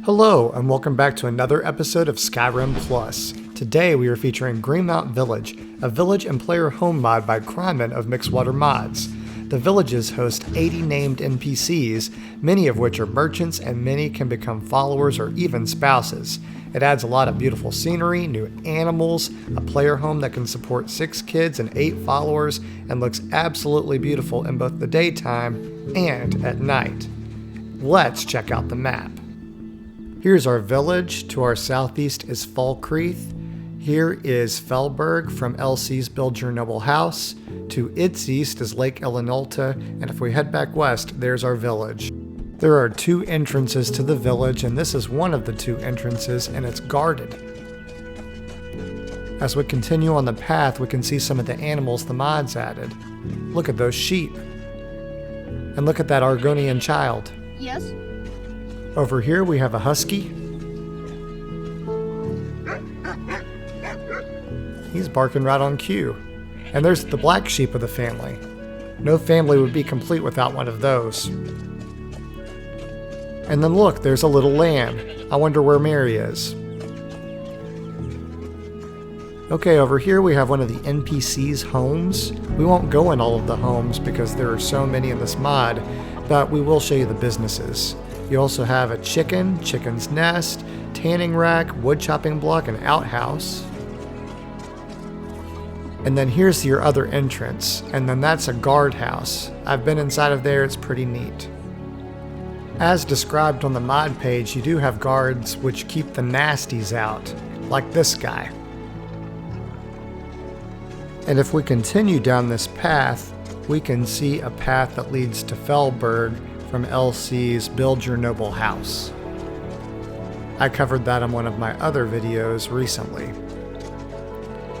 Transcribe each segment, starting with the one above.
Hello, and welcome back to another episode of Skyrim Plus. Today we are featuring Greenmount Village, a village and player home mod by Greenmount of Mixwater Mods. The villages host 80 named NPCs, many of which are merchants and many can become followers or even spouses. It adds a lot of beautiful scenery, new animals, a player home that can support 6 kids and 8 followers, and looks absolutely beautiful in both the daytime and at night. Let's check out the map. Here's our village. To our southeast is Falkreath. Here is Fellberg from LC's Build Your Noble House. To its east is Lake Elinolta, and if we head back west, there's our village. There are 2 entrances to the village, and this is one of the 2 entrances, and it's guarded. As we continue on the path, we can see some of the animals the mods added. Look at those sheep. And look at that Argonian child. Yes? Over here we have a husky. He's barking right on cue. And there's the black sheep of the family. No family would be complete without one of those. And then look, there's a little lamb. I wonder where Mary is. Okay, over here we have one of the NPCs' homes. We won't go in all of the homes because there are so many in this mod, but we will show you the businesses. You also have a chicken, chicken's nest, tanning rack, wood chopping block, and outhouse. And then here's your other entrance, and then that's a guardhouse. I've been inside of there, it's pretty neat. As described on the mod page, you do have guards which keep the nasties out, like this guy. And if we continue down this path, we can see a path that leads to Fellberg from LC's Build Your Noble House. I covered that in one of my other videos recently.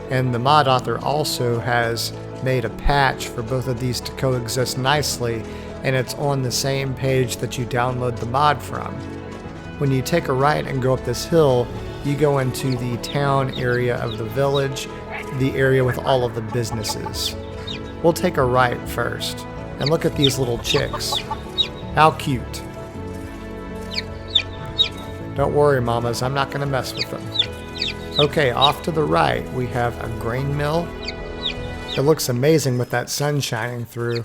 And the mod author also has made a patch for both of these to coexist nicely, and it's on the same page that you download the mod from. When you take a right and go up this hill, you go into the town area of the village, the area with all of the businesses. We'll take a right first, and look at these little chicks. How cute. Don't worry, mamas, I'm not going to mess with them. Okay, off to the right, we have a grain mill. It looks amazing with that sun shining through.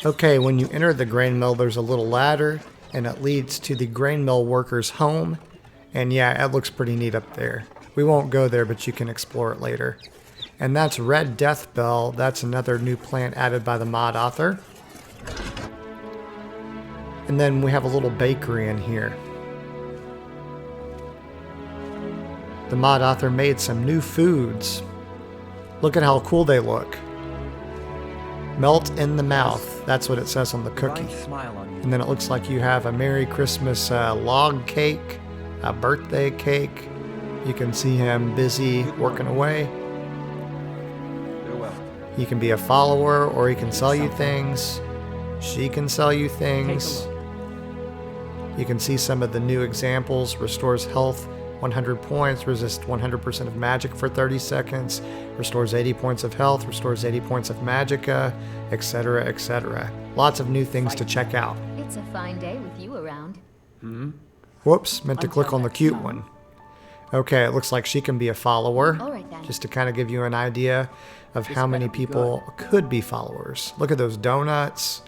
Okay, when you enter the grain mill, there's a little ladder, and it leads to the grain mill worker's home. And yeah, it looks pretty neat up there. We won't go there, but you can explore it later. And that's Red Death Bell. That's another new plant added by the mod author. And then we have a little bakery in here. The mod author made some new foods. Look at how cool they look. Melt in the mouth. That's what it says on the cookie. And then it looks like you have a Merry Christmas log cake, a birthday cake. You can see him busy working away. He can be a follower, or he can sell you things. She can sell you things. You can see some of the new examples. Restores health 100 points, resists 100% of magic for 30 seconds, restores 80 points of health, restores 80 points of magicka, etc., etc. Lots of new things to check out. It's a fine day with you around. Whoops, meant to click on the cute one. Okay, it looks like she can be a follower. All right, then. Just to kind of give you an idea of how many people could be followers. Look at those donuts.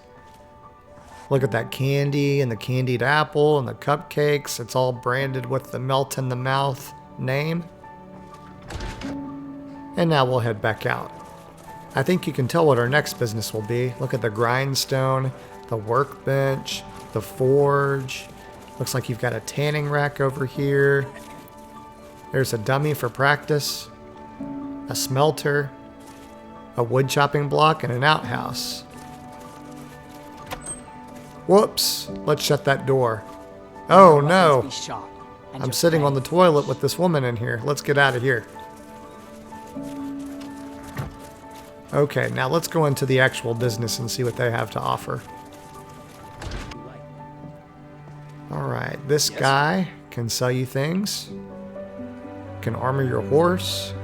Look at that candy and the candied apple and the cupcakes. It's all branded with the melt in the mouth name. And now we'll head back out. I think you can tell what our next business will be. Look at the grindstone, the workbench, the forge. Looks like you've got a tanning rack over here. There's a dummy for practice, a smelter, a wood chopping block, and an outhouse. Whoops, let's shut that door. Oh no, I'm sitting on the toilet with this woman in here. Let's get out of here. Okay, now let's go into the actual business and see what they have to offer. Alright, this guy can sell you things. Can armor your horse,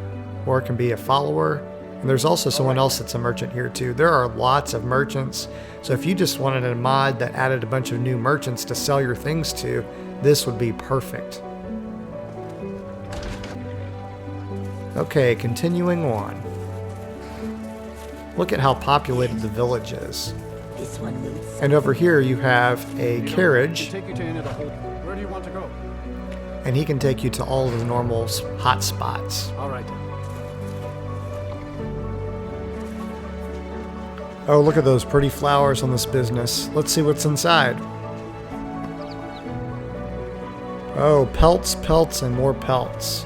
or it can be a follower. And there's also someone else that's a merchant here too. There are lots of merchants. So if you just wanted a mod that added a bunch of new merchants to sell your things to, this would be perfect. Okay, continuing on. Look at how populated the village is. This one needs. And over here you have a carriage, Take you to any of the whole. Where do you want to go? and he can take you to all of the normal hot spots. All right. Oh, look at those pretty flowers on this business. Let's see what's inside. Oh, pelts, and more pelts.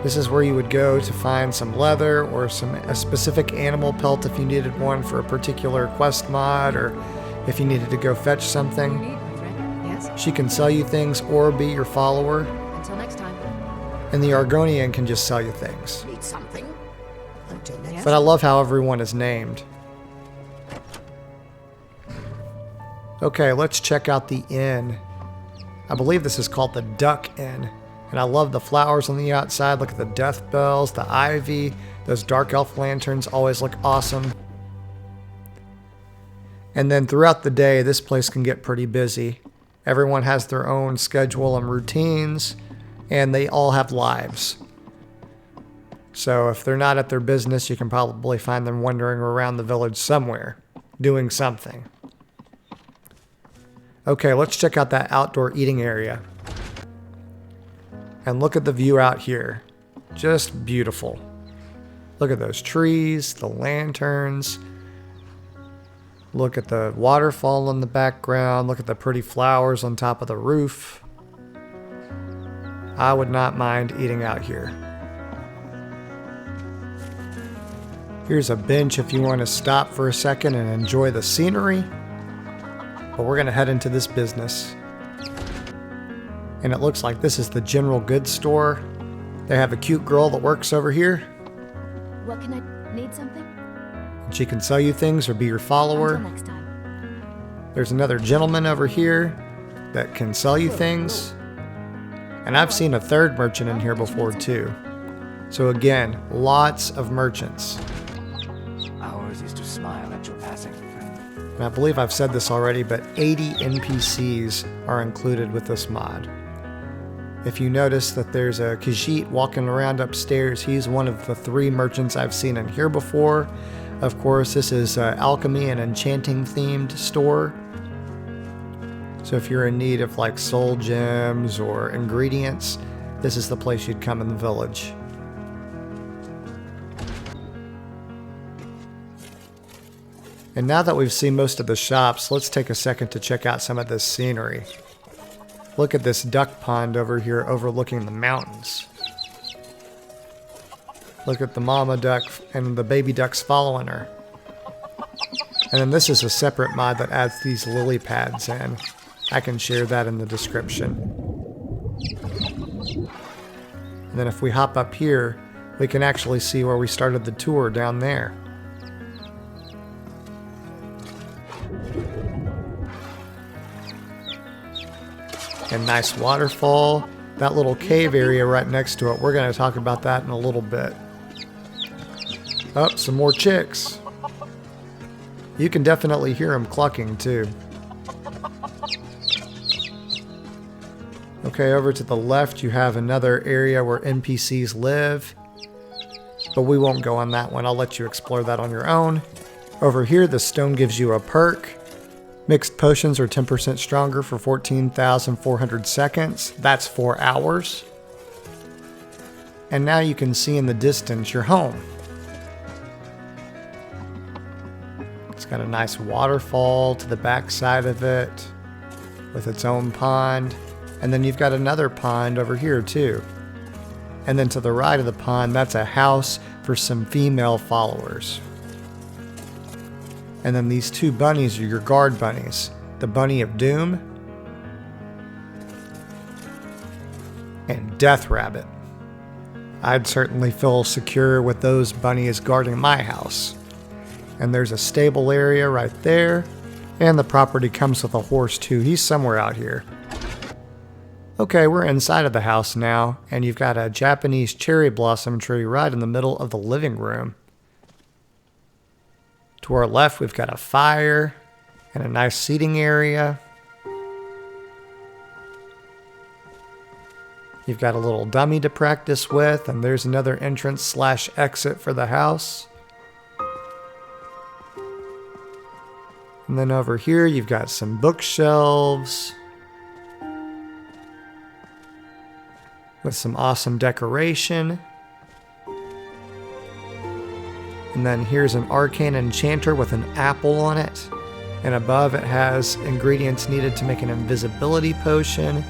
This is where you would go to find some leather or a specific animal pelt if you needed one for a particular quest mod, or if you needed to go fetch something. Yes. She can sell you things or be your follower, Until next time. and the Argonian can just sell you things. Need something? Until next But I love how everyone is named. Okay, let's check out the inn. I believe this is called the Duck Inn. And I love the flowers on the outside. Look at the death bells, the ivy. Those dark elf lanterns always look awesome. And then throughout the day, this place can get pretty busy. Everyone has their own schedule and routines, and they all have lives. So if they're not at their business, you can probably find them wandering around the village somewhere, doing something. Okay, let's check out that outdoor eating area. And look at the view out here. Just beautiful. Look at those trees, the lanterns. Look at the waterfall in the background. Look at the pretty flowers on top of the roof. I would not mind eating out here. Here's a bench if you want to stop for a second and enjoy the scenery. But we're going to head into this business. And it looks like this is the general goods store. They have a cute girl that works over here. What can I need something? And she can sell you things or be your follower. Until next time. There's another gentleman over here that can sell you things. And I've seen a third merchant in here before too. So again, lots of merchants. Ours is to smile at your passing, friend. And I believe I've said this already, but 80 NPCs are included with this mod. If you notice that there's a Khajiit walking around upstairs, he's one of the 3 merchants I've seen in here before. Of course, this is Alchemy and Enchanting themed store. So if you're in need of like soul gems or ingredients, this is the place you'd come in the village. And now that we've seen most of the shops, let's take a second to check out some of this scenery. Look at this duck pond over here overlooking the mountains. Look at the mama duck and the baby ducks following her. And then this is a separate mod that adds these lily pads in. I can share that in the description. And then if we hop up here, we can actually see where we started the tour down there. And nice waterfall. That little cave area right next to it, we're going to talk about that in a little bit. Oh, some more chicks. You can definitely hear them clucking too. Okay, over to the left you have another area where NPCs live. But we won't go on that one. I'll let you explore that on your own. Over here, the stone gives you a perk. Mixed potions are 10% stronger for 14,400 seconds. That's 4 hours. And now you can see in the distance your home. It's got a nice waterfall to the back side of it with its own pond. And then you've got another pond over here too. And then to the right of the pond, that's a house for some female followers. And then these 2 bunnies are your guard bunnies. The Bunny of Doom and Death Rabbit. I'd certainly feel secure with those bunnies guarding my house. And there's a stable area right there. And the property comes with a horse too. He's somewhere out here. Okay, we're inside of the house now. And you've got a Japanese cherry blossom tree right in the middle of the living room. To our left, we've got a fire and a nice seating area. You've got a little dummy to practice with, and there's another entrance / exit for the house. And then over here, you've got some bookshelves with some awesome decoration. And then here's an arcane enchanter with an apple on it. And above it has ingredients needed to make an invisibility potion.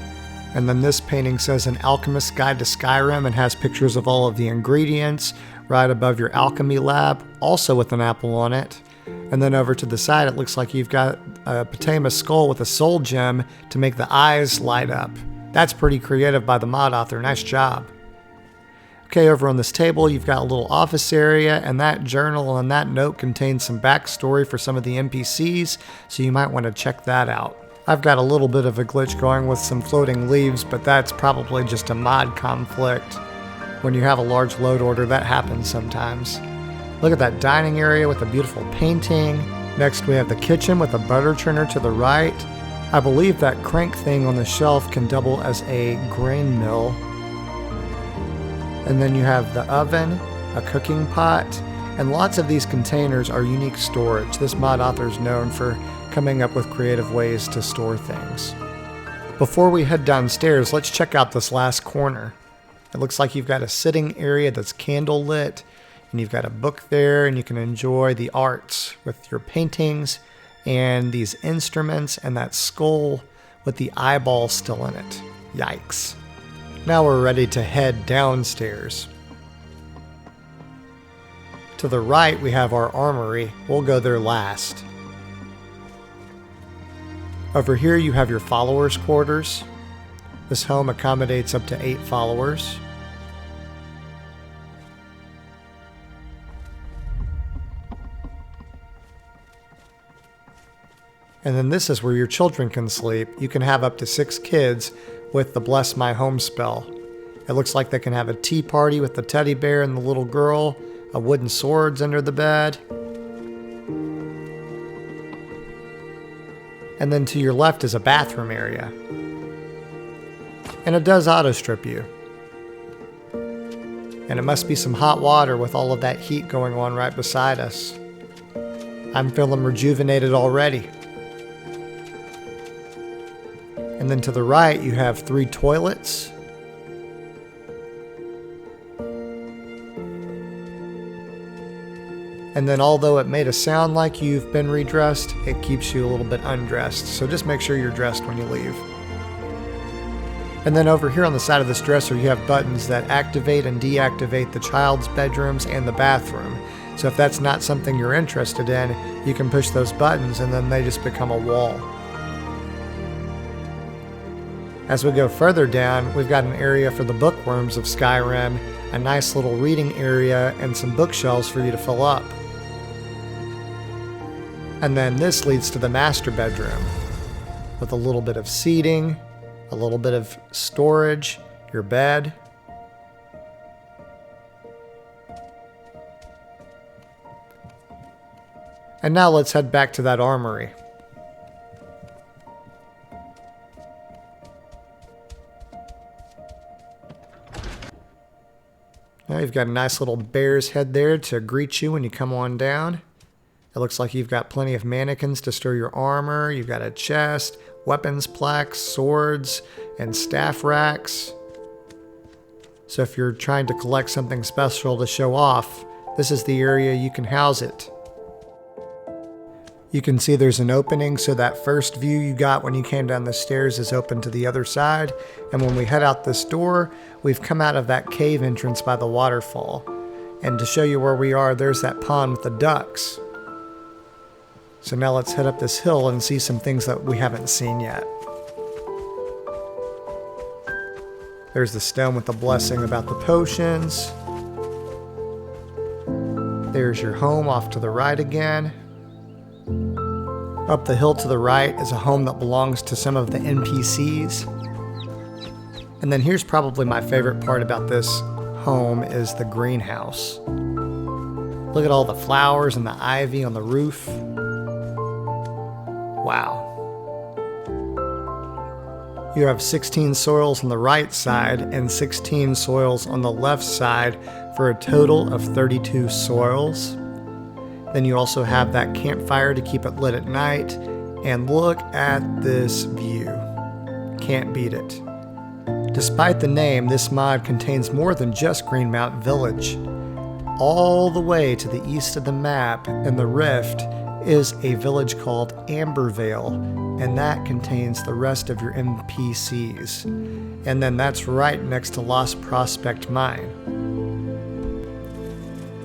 And then this painting says An Alchemist's Guide to Skyrim and has pictures of all of the ingredients right above your alchemy lab, also with an apple on it. And then over to the side, it looks like you've got a Potema skull with a soul gem to make the eyes light up. That's pretty creative by the mod author. Nice job. Okay, over on this table, you've got a little office area, and that journal and that note contains some backstory for some of the NPCs, so you might want to check that out. I've got a little bit of a glitch going with some floating leaves, but that's probably just a mod conflict. When you have a large load order, that happens sometimes. Look at that dining area with a beautiful painting. Next, we have the kitchen with a butter churner to the right. I believe that crank thing on the shelf can double as a grain mill. And then you have the oven, a cooking pot, and lots of these containers are unique storage. This mod author is known for coming up with creative ways to store things. Before we head downstairs, let's check out this last corner. It looks like you've got a sitting area that's candle lit, and you've got a book there, and you can enjoy the arts with your paintings and these instruments and that skull with the eyeball still in it. Yikes. Now we're ready to head downstairs. To the right, we have our armory. We'll go there last. Over here, you have your followers' quarters. This home accommodates up to 8 followers. And then this is where your children can sleep. You can have up to 6 kids with the Bless My Home spell. It looks like they can have a tea party with the teddy bear and the little girl, a wooden swords under the bed. And then to your left is a bathroom area. And it does auto strip you. And it must be some hot water with all of that heat going on right beside us. I'm feeling rejuvenated already. And then to the right, you have 3 toilets. And then although it made a sound like you've been redressed, it keeps you a little bit undressed. So just make sure you're dressed when you leave. And then over here on the side of this dresser, you have buttons that activate and deactivate the child's bedrooms and the bathroom. So if that's not something you're interested in, you can push those buttons and then they just become a wall. As we go further down, we've got an area for the bookworms of Skyrim, a nice little reading area, and some bookshelves for you to fill up. And then this leads to the master bedroom, with a little bit of seating, a little bit of storage, your bed. And now let's head back to that armory. Now you've got a nice little bear's head there to greet you when you come on down. It looks like you've got plenty of mannequins to store your armor. You've got a chest, weapons plaques, swords, and staff racks. So if you're trying to collect something special to show off, this is the area you can house it. You can see there's an opening, so that first view you got when you came down the stairs is open to the other side. And when we head out this door, we've come out of that cave entrance by the waterfall. And to show you where we are, there's that pond with the ducks. So now let's head up this hill and see some things that we haven't seen yet. There's the stone with the blessing about the potions. There's your home off to the right again. Up the hill to the right is a home that belongs to some of the NPCs. And then here's probably my favorite part about this home is the greenhouse. Look at all the flowers and the ivy on the roof. Wow. You have 16 soils on the right side and 16 soils on the left side for a total of 32 soils. Then you also have that campfire to keep it lit at night. And look at this view. Can't beat it. Despite the name, this mod contains more than just Greenmount Village. All the way to the east of the map in the rift is a village called Ambervale, and that contains the rest of your NPCs. And then that's right next to Lost Prospect Mine.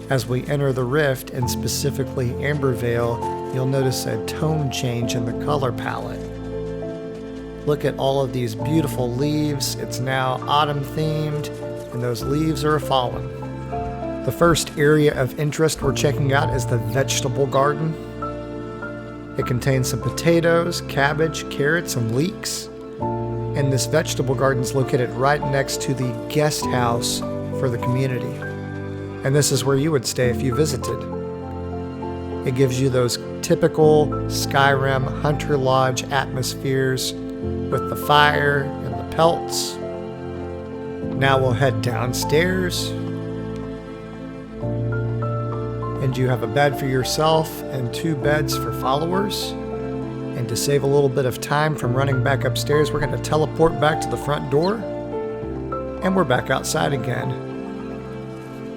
As we enter the rift, and specifically Ambervale, you'll notice a tone change in the color palette. Look at all of these beautiful leaves. It's now autumn themed, and those leaves are falling. The first area of interest we're checking out is the vegetable garden. It contains some potatoes, cabbage, carrots, and leeks. And this vegetable garden is located right next to the guest house for the community. And this is where you would stay if you visited. It gives you those typical Skyrim Hunter Lodge atmospheres with the fire and the pelts. Now we'll head downstairs. And you have a bed for yourself and 2 beds for followers. And to save a little bit of time from running back upstairs, we're going to teleport back to the front door. And we're back outside again.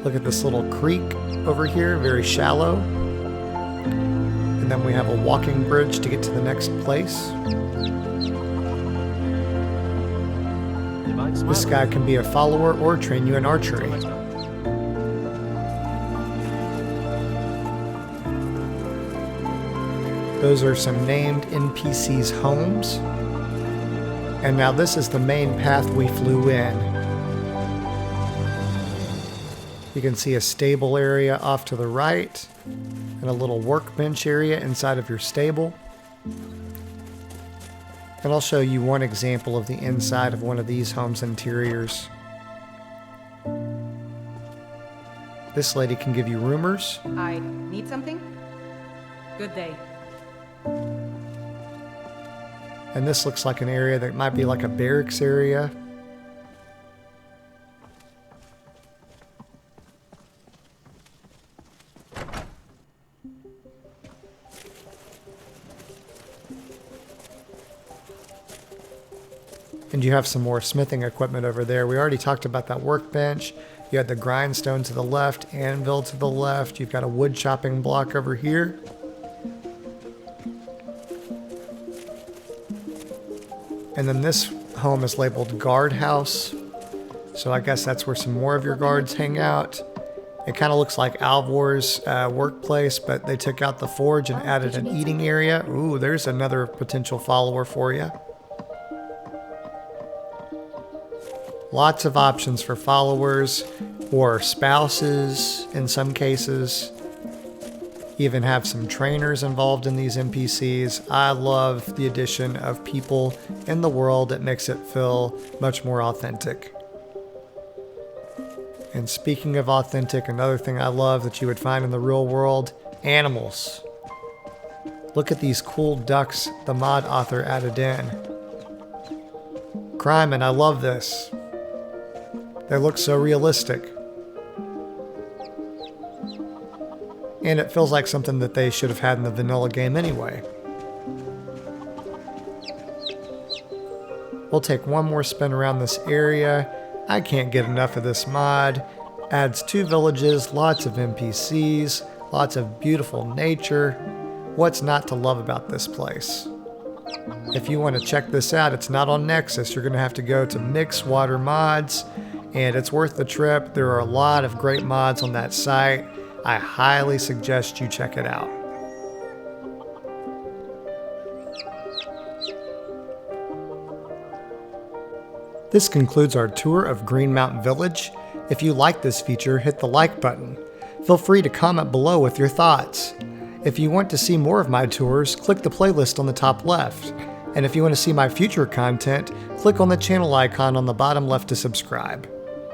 Look at this little creek over here, very shallow. And then we have a walking bridge to get to the next place. This guy can be a follower or train you in archery. Those are some named NPCs' homes. And now this is the main path we flew in. You can see a stable area off to the right, and a little workbench area inside of your stable. And I'll show you one example of the inside of one of these homes' interiors. This lady can give you rumors. I need something? Good day. And this looks like an area that might be like a barracks area. And you have some more smithing equipment over there. We already talked about that workbench. You had the grindstone to the left, anvil to the left. You've got a wood chopping block over here. And then this home is labeled guard house. So I guess that's where some more of your guards hang out. It kind of looks like Alvor's workplace, but they took out the forge and added an eating area. Ooh, there's another potential follower for you. Lots of options for followers or spouses in some cases. Even have some trainers involved in these NPCs. I love the addition of people in the world. It makes it feel much more authentic. And speaking of authentic, another thing I love that you would find in the real world, animals. Look at these cool ducks the mod author added in. Crime, I love this. They look so realistic. And it feels like something that they should have had in the vanilla game anyway. We'll take one more spin around this area. I can't get enough of this mod. Adds 2 villages, lots of NPCs, lots of beautiful nature. What's not to love about this place? If you want to check this out, it's not on Nexus. You're going to have to go to Mixwater Mods, and it's worth the trip. There are a lot of great mods on that site. I highly suggest you check it out. This concludes our tour of Greenmount Village. If you like this feature, hit the like button. Feel free to comment below with your thoughts. If you want to see more of my tours, click the playlist on the top left. And if you want to see my future content, click on the channel icon on the bottom left to subscribe.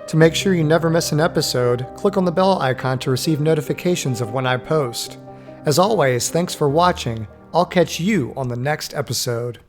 To make sure you never miss an episode, click on the bell icon to receive notifications of when I post. As always, thanks for watching. I'll catch you on the next episode.